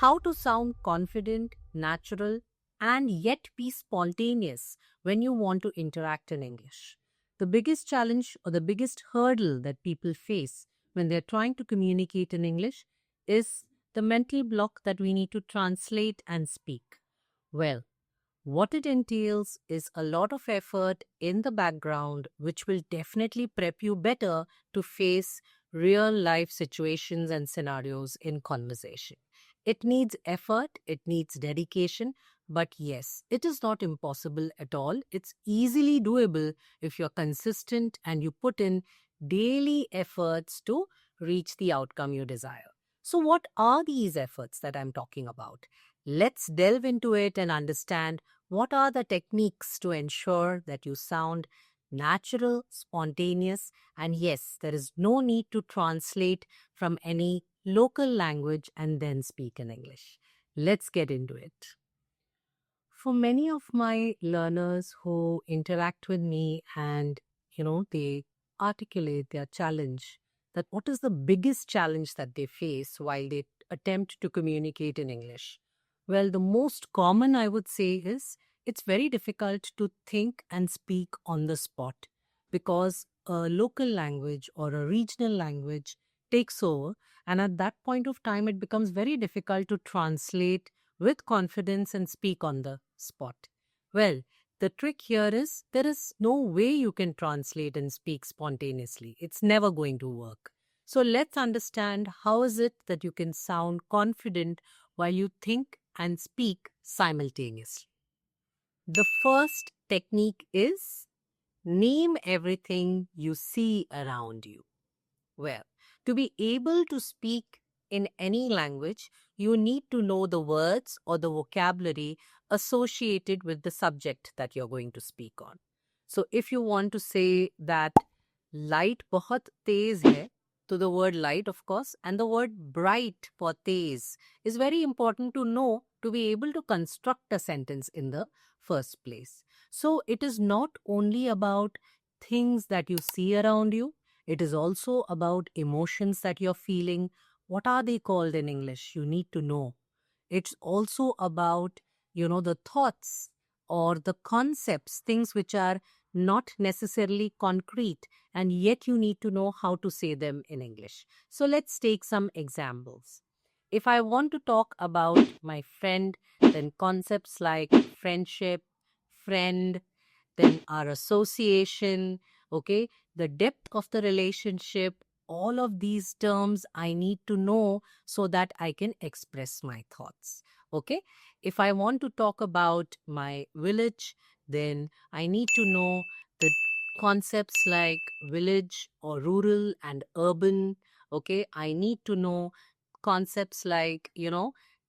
How to sound confident, natural, and yet be spontaneous when you want to interact in English. The biggest challenge or the biggest hurdle that people face when they're trying to communicate in English is the mental block that we need to translate and speak. Well, what it entails is a lot of effort in the background, which will definitely prep you better to face real life situations and scenarios in conversation. It needs effort, it needs dedication, but yes, it is not impossible at all. It's easily doable if you're consistent and you put in daily efforts to reach the outcome you desire. So, what are these efforts that I'm talking about? Let's delve into it and understand what are the techniques to ensure that you sound natural, spontaneous, and yes, there is no need to translate from any local language and then speak in English. Let's get into it. For many of my learners who interact with me and they articulate their challenge, that what is the biggest challenge that they face while they attempt to communicate in English? Well, the most common I would say is it's very difficult to think and speak on the spot because a local language or a regional language takes over, and at that point of time it becomes very difficult to translate with confidence and speak on the spot. Well, the trick here is there is no way you can translate and speak spontaneously. It's never going to work. So let's understand how is it that you can sound confident while you think and speak simultaneously. The first technique is name everything you see around you. Well, to be able to speak in any language, you need to know the words or the vocabulary associated with the subject that you're going to speak on. So, if you want to say that light बहुत तेज है, so the word light, of course, and the word bright for Tej is very important to know to be able to construct a sentence in the first place. So, it is not only about things that you see around you, it is also about emotions that you're feeling. What are they called in English? You need to know. It's also about, the thoughts or the concepts, things which are not necessarily concrete, and yet you need to know how to say them in English. So let's take some examples. If I want to talk about my friend, then concepts like friendship, friend, then our association, okay, the depth of the relationship, all of these terms I need to know so that I can express my thoughts. Okay, if I want to talk about my village, then I need to know the concepts like village or rural and urban. Okay, I need to know concepts like,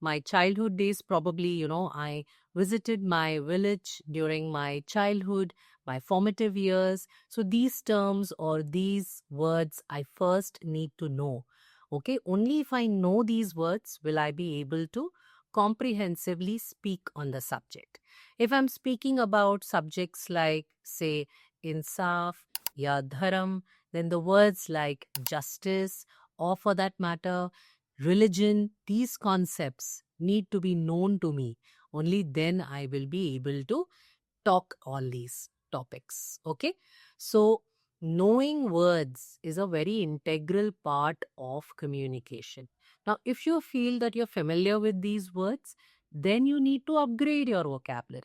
my childhood days. Probably, I visited my village during my childhood, my formative years. So these terms or these words I first need to know. Okay, only if I know these words will I be able to comprehensively speak on the subject. If I'm speaking about subjects like, say, insaf, ya dharam, then the words like justice, or for that matter, religion, these concepts need to be known to me. Only then I will be able to talk all these topics. Okay. So, knowing words is a very integral part of communication. Now, if you feel that you're familiar with these words, then you need to upgrade your vocabulary.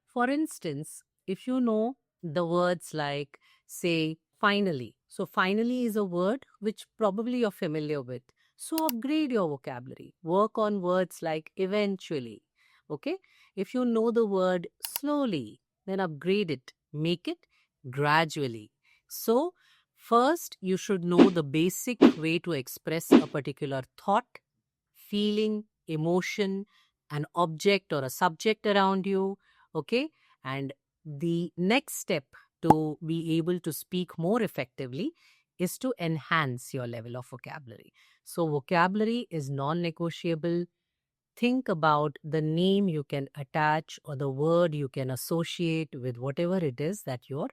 For instance, if you know the words like, say, finally. So, finally is a word which probably you're familiar with. So, upgrade your vocabulary. Work on words like eventually. Okay. If you know the word slowly, then upgrade it. Make it gradually. So, first, you should know the basic way to express a particular thought, feeling, emotion, an object or a subject around you. Okay. And the next step to be able to speak more effectively is to enhance your level of vocabulary. So, vocabulary is non negotiable. Think about the name you can attach or the word you can associate with whatever it is that you're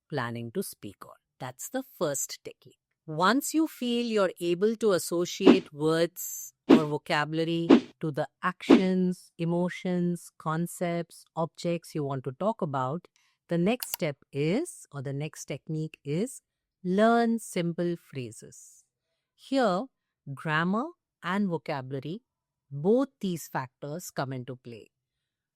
planning to speak on. That's the first technique. Once you feel you're able to associate words or vocabulary to the actions, emotions, concepts, objects you want to talk about, the next step is, or the next technique is, learn simple phrases. Here, grammar and vocabulary, both these factors come into play.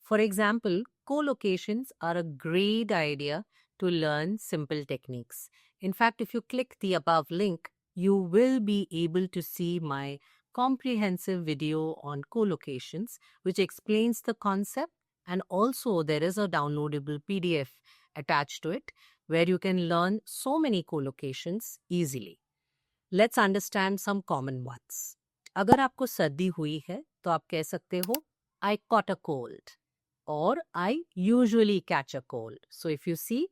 For example, co-locations are a great idea to learn simple techniques. In fact, if you click the above link, you will be able to see my comprehensive video on co-locations, which explains the concept, and also there is a downloadable PDF attached to it where you can learn so many co-locations easily. Let's understand some common ones. अगर आपको सर्दी हुई है तो आप कह सकते हो I caught a cold or I usually catch a cold. So if you see,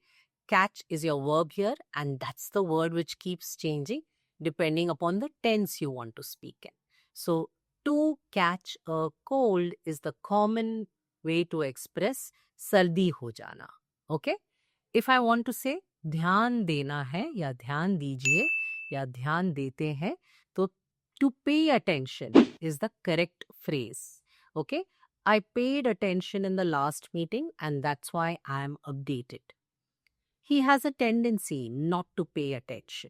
catch is your verb here, and that's the word which keeps changing depending upon the tense you want to speak in. So to catch a cold is the common way to express sardi ho jana. Okay? If I want to say ध्यान देना है या ध्यान दीजिए या ध्यान देते हैं, तो to pay attention is the correct phrase. Okay? I paid attention in the last meeting and that's why I am updated. He has a tendency not to pay attention.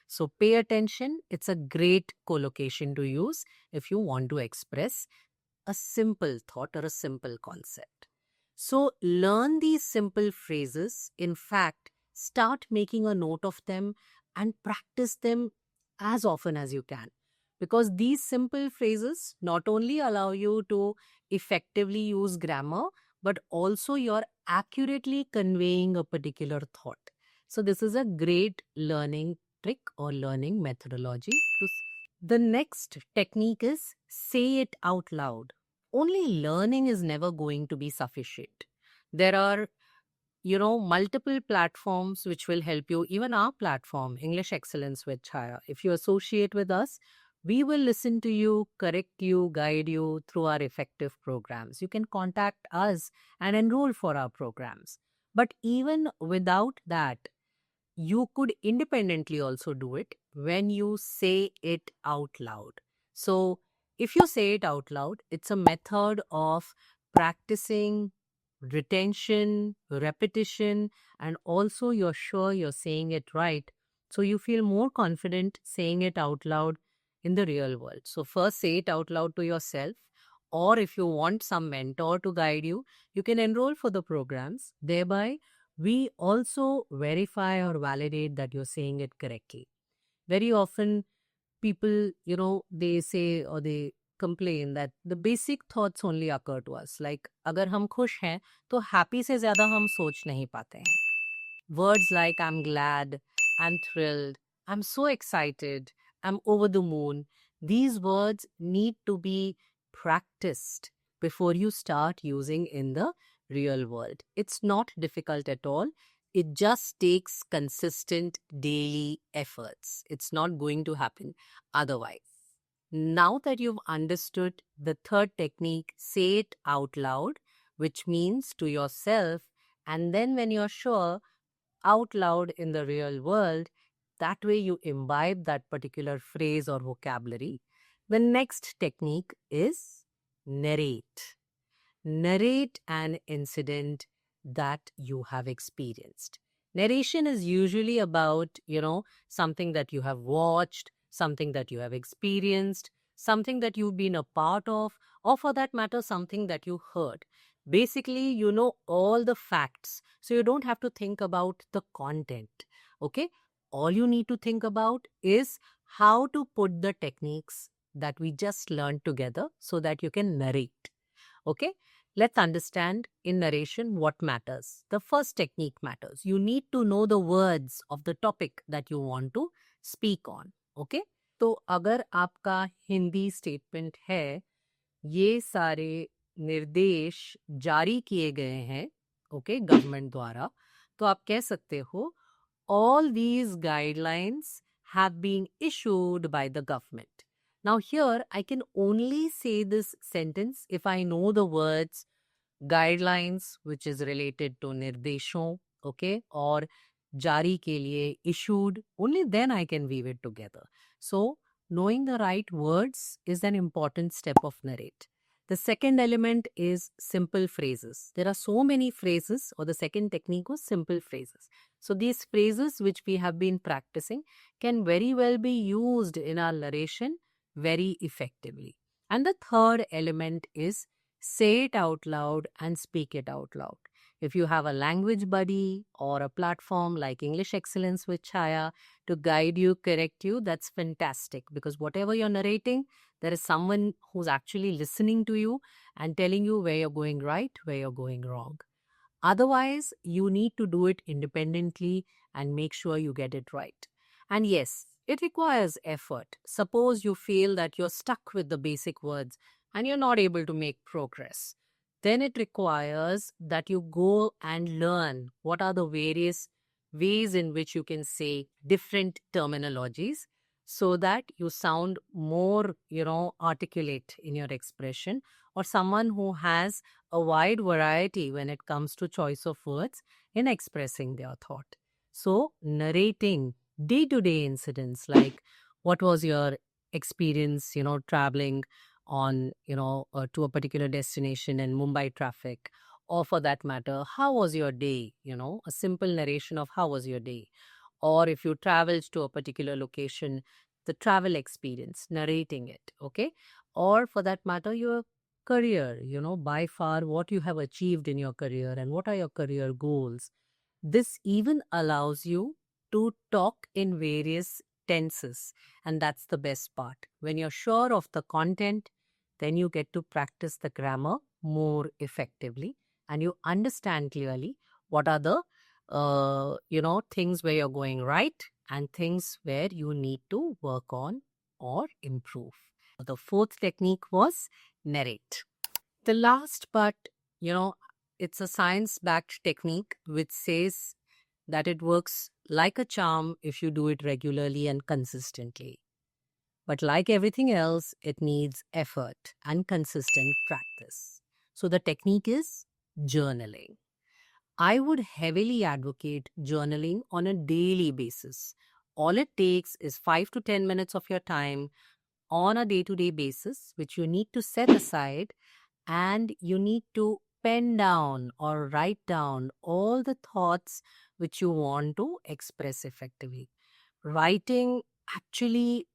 So pay attention, it's a great collocation to use if you want to express a simple thought or a simple concept. So learn these simple phrases. In fact, start making a note of them and practice them as often as you can. Because these simple phrases not only allow you to effectively use grammar, but also you're accurately conveying a particular thought. So this is a great learning trick or learning methodology. The next technique is say it out loud. Only learning is never going to be sufficient. There are multiple platforms which will help you. Even our platform, English Excellence with Chaya, if you associate with us, we will listen to you, correct you, guide you through our effective programs. You can contact us and enroll for our programs. But even without that, you could independently also do it when you say it out loud. So if you say it out loud, it's a method of practicing retention, repetition, and also you're sure you're saying it right. So you feel more confident saying it out loud in the real world. So first say it out loud to yourself, or if you want some mentor to guide you, you can enroll for the programs. Thereby, we also verify or validate that you're saying it correctly. Very often, people, they say or they complain that the basic thoughts only occur to us. Like, अगर हम खुश हैं, तो happy से ज़्यादा हम सोच नहीं पाते हैं. Words like I'm glad, I'm thrilled, I'm so excited, I'm over the moon. These words need to be practiced before you start using in the real world. It's not difficult at all. It just takes consistent daily efforts. It's not going to happen otherwise. Now that you've understood the third technique, say it out loud, which means to yourself, and then when you're sure, out loud in the real world. That way you imbibe that particular phrase or vocabulary. The next technique is narrate. Narrate an incident that you have experienced. Narration is usually about, something that you have watched, something that you have experienced, something that you've been a part of, or for that matter, something that you heard. Basically, you know all the facts, so you don't have to think about the content. Okay? All you need to think about is how to put the techniques that we just learned together so that you can narrate. Okay? Let's understand in narration what matters. The first technique matters. You need to know the words of the topic that you want to speak on. Okay? तो अगर आपका Hindi statement है, ये सारे निर्देश जारी किए गए हैं, ओके, गवर्नमेंट द्वारा, तो आप कह सकते हो, all these guidelines have been issued by the government. Now here, I can only say this sentence if I know the words guidelines, which is related to nirdeshon, okay, or jari ke liye issued. Only then I can weave it together. So knowing the right words is an important step of narrate. The second element is simple phrases. There are so many phrases, or the second technique was simple phrases. So these phrases which we have been practicing can very well be used in our narration very effectively. And the third element is say it out loud and speak it out loud. If you have a language buddy or a platform like English Excellence with Chaya to guide you, correct you, that's fantastic, because whatever you're narrating, there is someone who's actually listening to you and telling you where you're going right, where you're going wrong. Otherwise, you need to do it independently and make sure you get it right. And yes, it requires effort. Suppose you feel that you're stuck with the basic words and you're not able to make progress. Then it requires that you go and learn what are the various ways in which you can say different terminologies so that you sound more, articulate in your expression, or someone who has a wide variety when it comes to choice of words in expressing their thought. So, narrating day to day incidents like what was your experience, traveling on, to a particular destination in Mumbai traffic, or for that matter, how was your day, a simple narration of how was your day. Or if you traveled to a particular location, the travel experience, narrating it, okay? Or for that matter, your career, by far what you have achieved in your career and what are your career goals. This even allows you to talk in various tenses. And that's the best part. When you're sure of the content, then you get to practice the grammar more effectively and you understand clearly what are the things where you're going right and things where you need to work on or improve. The fourth technique was narrate. The last part, you know, it's a science backed technique which says that it works like a charm if you do it regularly and consistently. But like everything else, it needs effort and consistent practice. So the technique is journaling. I would heavily advocate journaling on a daily basis. All it takes is 5 to 10 minutes of your time on a day to day basis, which you need to set aside, and you need to pen down or write down all the thoughts which you want to express effectively. Writing actually,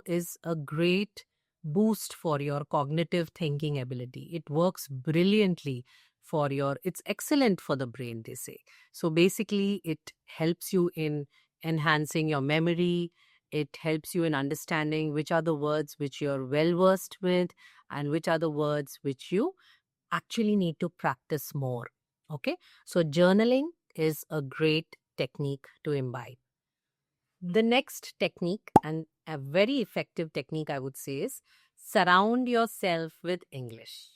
is a great boost for your cognitive thinking ability. It works brilliantly for it's excellent for the brain, they say. So basically, it helps you in enhancing your memory. It helps you in understanding which are the words which you're well versed with and which are the words which you actually need to practice more. Okay. So journaling is a great technique to imbibe. The next technique, and a very effective technique, I would say, is surround yourself with English.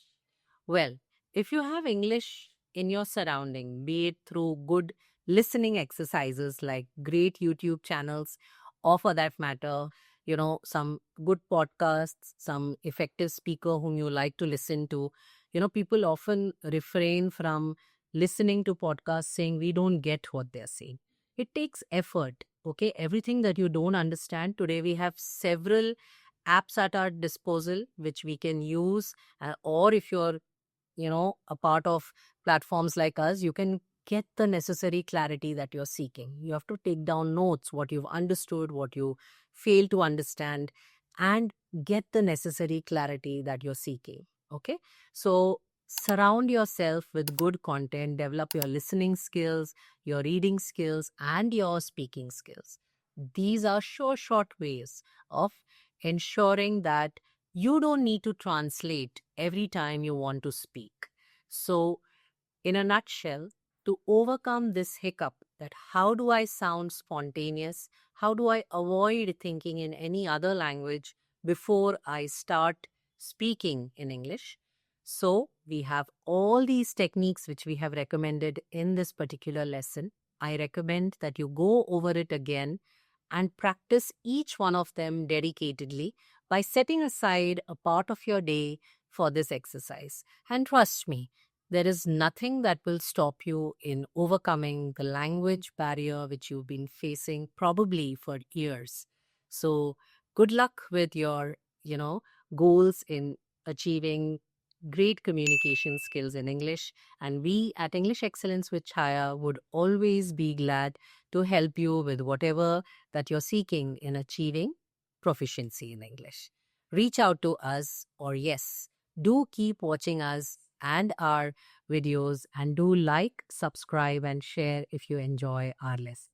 Well, if you have English in your surrounding, be it through good listening exercises like great YouTube channels, or for that matter, some good podcasts, some effective speaker whom you like to listen to. People often refrain from listening to podcasts saying we don't get what they're saying. It takes effort. Okay, everything that you don't understand today, we have several apps at our disposal which we can use, or if you're a part of platforms like us, you can get the necessary clarity that you're seeking. You have to take down notes, what you've understood, what you fail to understand, and get the necessary clarity that you're seeking. Okay. So surround yourself with good content, develop your listening skills, your reading skills, and your speaking skills. These are sure short ways of ensuring that you don't need to translate every time you want to speak. So, in a nutshell, to overcome this hiccup, that how do I sound spontaneous? How do I avoid thinking in any other language before I start speaking in English? So, we have all these techniques which we have recommended in this particular lesson. I recommend that you go over it again and practice each one of them dedicatedly by setting aside a part of your day for this exercise. And trust me, there is nothing that will stop you in overcoming the language barrier which you've been facing probably for years. So Good luck with your, goals in achieving great communication skills in English. And we at English Excellence with Chaya would always be glad to help you with whatever that you're seeking in achieving proficiency in English. Reach out to us, or yes, do keep watching us and our videos, and do like, subscribe, and share if you enjoy our lessons.